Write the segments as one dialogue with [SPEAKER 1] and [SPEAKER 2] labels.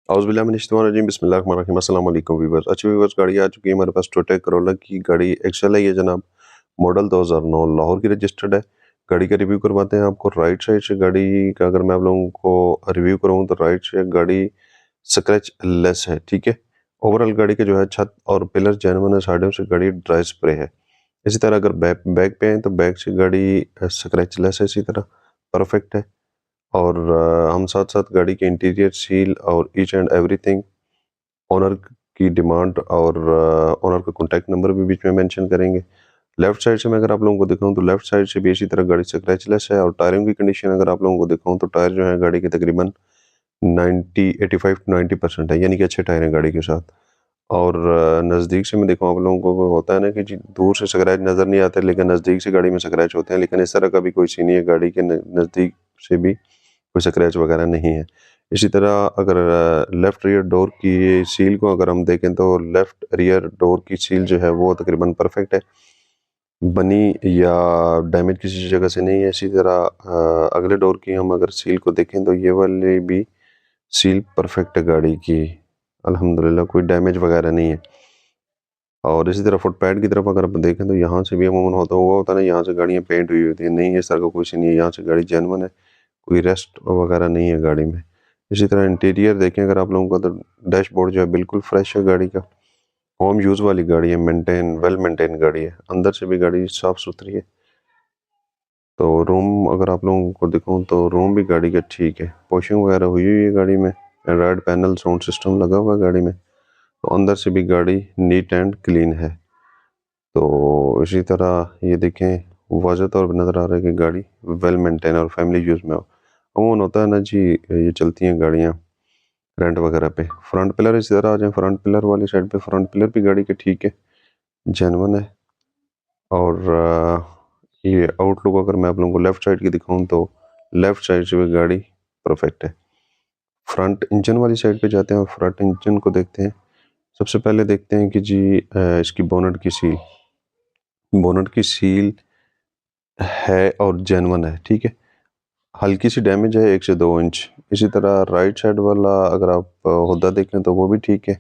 [SPEAKER 1] औज़ुबिल्लाहिमिनश्शैतानिर्रजीम बिस्मिल्लाहिर्रहमानिर्रहीम अस्सलाम वालेकुम व्यूअर्स। अच्छा व्यूअर्स, गाड़ी आ चुकी है हमारे पास टोयोटा करोला की गाड़ी एक्सेल है ये जनाब। मॉडल 2009 लाहौर की रजिस्टर्ड है। गाड़ी का रिव्यू करवाते हैं आपको। राइट साइड से गाड़ी का अगर मैं आप लोगों को रिव्यू करूँ तो राइट से गाड़ी स्क्रैच लेस है, ठीक है। ओवरऑल गाड़ी के जो है छत और पिलर जेन्युइन है, साइडों से गाड़ी ड्राई स्प्रे है। इसी तरह अगर बैक पे आए तो बैक से गाड़ी स्क्रैच लेस है, इसी तरह परफेक्ट है। और हम साथ साथ गाड़ी के इंटीरियर सील और ईच एंड एवरीथिंग ओनर की डिमांड और ओनर का कॉन्टैक्ट नंबर भी बीच में मेंशन करेंगे। लेफ्ट साइड से मैं अगर आप लोगों को दिखाऊं तो लेफ्ट साइड से भी इसी तरह गाड़ी स्क्रैचलेस है। और टायरों की कंडीशन अगर आप लोगों को दिखाऊं तो टायर जो है गाड़ी के तकरीबन 85 टू 90% है, यानी कि अच्छे टायर हैं गाड़ी के साथ। और नज़दीक से मैं देखूँ आप लोगों को होता है ना कि जी दूर से स्क्रैच नज़र नहीं आते लेकिन नज़दीक से गाड़ी में स्क्रैच होते हैं, लेकिन इस तरह का भी कोई सीन नहीं है, गाड़ी के नज़दीक से भी कोई स्क्रैच वगैरह नहीं है। इसी तरह अगर लेफ़्ट रियर डोर की सील को अगर हम देखें तो लेफ़्ट रियर डोर की सील जो है वो तकरीबन परफेक्ट है, बनी या डैमेज किसी जगह से नहीं है। इसी तरह अगले डोर की हम अगर सील को देखें तो ये वाली भी सील परफेक्ट है गाड़ी की, अल्हम्दुलिल्लाह कोई डैमेज वगैरह नहीं है। और इसी तरह फुटपैड की तरफ अगर आप देखें तो यहाँ से भी अमूमन होता है ना, यहाँ से गाड़ियाँ पेंट हुई होती है, नहीं इस तरह का कुछ नहीं है, यहाँ से गाड़ी जेन्युइन है, कोई रेस्ट वगैरह नहीं है गाड़ी में। इसी तरह इंटीरियर देखें अगर आप लोगों का तो डैशबोर्ड जो है बिल्कुल फ्रेश है गाड़ी का। होम यूज़ वाली गाड़ी है, वेल मेंटेन गाड़ी है, अंदर से भी गाड़ी साफ़ सुथरी है। तो रूम अगर आप लोगों को दिखाऊं तो रूम भी गाड़ी का ठीक है, वॉशिंग वगैरह हुई है गाड़ी में, एंड्रॉयड पैनल साउंड सिस्टम लगा हुआ है गाड़ी में। तो अंदर से भी गाड़ी नीट एंड क्लीन है। तो इसी तरह ये देखें, वाज़ह तौर पर नज़र आ रहा है कि गाड़ी वेल मेंटेन और फैमिली यूज़ में हो। अमूमन होता है ना जी, ये चलती हैं गाड़ियाँ रेंट वगैरह पे। फ्रंट पिलर इसी तरह आ जाए, फ्रंट पिलर वाली साइड पे फ्रंट पिलर भी गाड़ी के ठीक है, जेन्युइन है। और ये आउटलुक अगर मैं आप लोगों को लेफ़्ट साइड की दिखाऊं तो लेफ़्ट साइड से भी गाड़ी परफेक्ट है। फ्रंट इंजन वाली साइड पे जाते हैं और फ्रंट इंजन को देखते हैं। सबसे पहले देखते हैं कि जी इसकी बोनट की सील है और जेन्युइन है, ठीक है। हल्की सी डैमेज है 1 से 2 इंच। इसी तरह राइट साइड वाला अगर आप हुड्डा देखें तो वो भी ठीक है।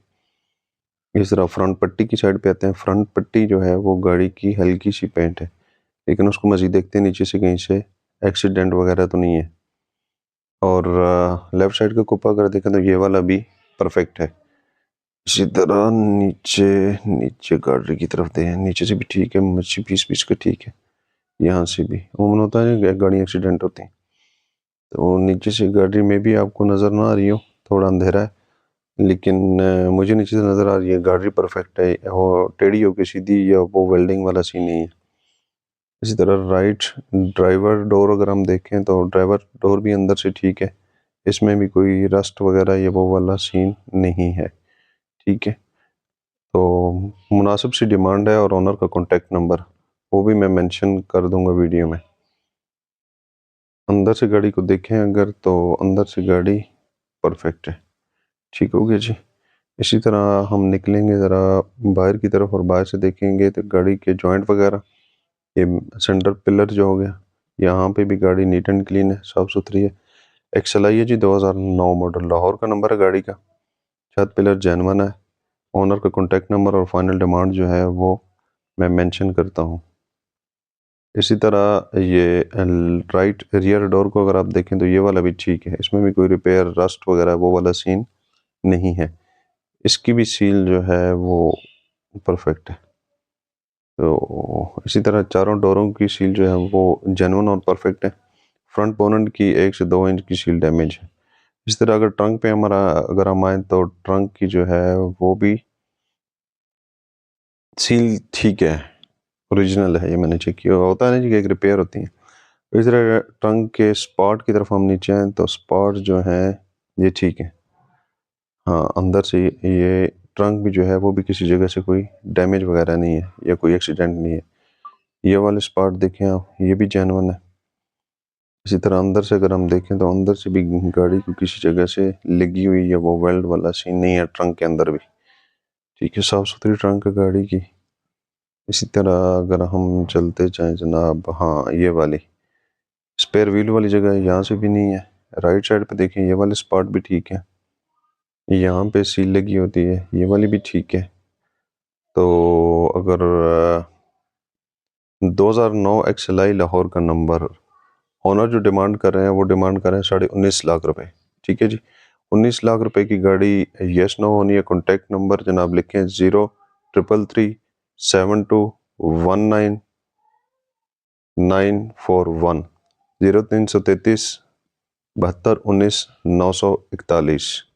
[SPEAKER 1] इस तरह फ्रंट पट्टी की साइड पे आते हैं। फ्रंट पट्टी जो है वो गाड़ी की हल्की सी पेंट है, लेकिन उसको मज़ीद देखते हैं नीचे से कहीं से एक्सीडेंट वगैरह तो नहीं है। और लेफ़्ट साइड का कुप्पा अगर देखें तो ये वाला भी परफेक्ट है। इसी तरह नीचे नीचे गाड़ी की तरफ दें, नीचे से भी ठीक है, मच्छी पीस का ठीक है। यहाँ से भी अमूमन होता है ना गाड़ी एक्सीडेंट होती है, तो नीचे से गाड़ी में भी आपको नज़र ना आ रही हो, थोड़ा अंधेरा है, लेकिन मुझे नीचे से नज़र आ रही है गाड़ी परफेक्ट है। वो टेढ़ी होकर सीधी या वो वेल्डिंग वाला सीन नहीं है। इसी तरह राइट ड्राइवर डोर अगर हम देखें तो ड्राइवर डोर भी अंदर से ठीक है, इसमें भी कोई रस्ट वगैरह या वो वाला सीन नहीं है, ठीक है। तो मुनासिब सी डिमांड है और ओनर का कॉन्टैक्ट नंबर वो भी मैं मेंशन कर दूंगा वीडियो में। अंदर से गाड़ी को देखें अगर तो अंदर से गाड़ी परफेक्ट है, ठीक हो गया जी। इसी तरह हम निकलेंगे ज़रा बाहर की तरफ और बाहर से देखेंगे तो गाड़ी के जॉइंट वगैरह, ये सेंटर पिलर जो हो गया, यहाँ पे भी गाड़ी नीट एंड क्लीन है, साफ़ सुथरी है। एक्सेल आई है जी, 2009 मॉडल, लाहौर का नंबर है गाड़ी का। छत पिलर जेन्युइन है। ओनर का कॉन्टैक्ट नंबर और फाइनल डिमांड जो है वो मैं मेंशन करता हूँ। इसी तरह ये राइट रियर डोर को अगर आप देखें तो ये वाला भी ठीक है, इसमें भी कोई रिपेयर रस्ट वगैरह वो वाला सीन नहीं है। इसकी भी सील जो है वो परफेक्ट है। तो इसी तरह चारों डोरों की सील जो है वो जेन्युइन और परफेक्ट है। फ्रंट बोनट की 1 से 2 इंच की सील डैमेज है। इस तरह अगर ट्रंक पे हमारा अगर हम आए तो ट्रंक की जो है वो भी सील ठीक है, ओरिजिनल है, ये मैंने चेक किया। होता है ना जी कि एक रिपेयर होती है। इस तरह ट्रंक के स्पॉट की तरफ हम नीचे आए तो स्पॉट जो है ये ठीक है। हाँ, अंदर से ये ट्रंक भी जो है वो भी किसी जगह से कोई डैमेज वगैरह नहीं है या कोई एक्सीडेंट नहीं है। ये वाले स्पॉट देखें आप, ये भी जेन्युइन है। इसी तरह अंदर से अगर हम देखें तो अंदर से भी गाड़ी को किसी जगह से लगी हुई या वो वेल्ड वाला सीन नहीं है ट्रंक के अंदर भी, ठीक है, साफ़ सुथरी ट्रंक है गाड़ी की। इसी तरह अगर हम चलते जाएं जनाब, हाँ ये वाली स्पेयर व्हील वाली जगह यहाँ से भी नहीं है। राइट साइड पे देखें ये वाले स्पॉट भी ठीक है। यहाँ पे सील लगी होती है, ये वाली भी ठीक है। तो अगर 2009 XLI लाहौर का नंबर, ऑनर जो डिमांड कर रहे हैं वो डिमांड कर रहे हैं 19.5 लाख रुपए। ठीक है जी, 19 लाख रुपए की गाड़ी यस नो होनी है। कॉन्टैक्ट नंबर जनाब लिखें 0333719941, 0333 7219 941।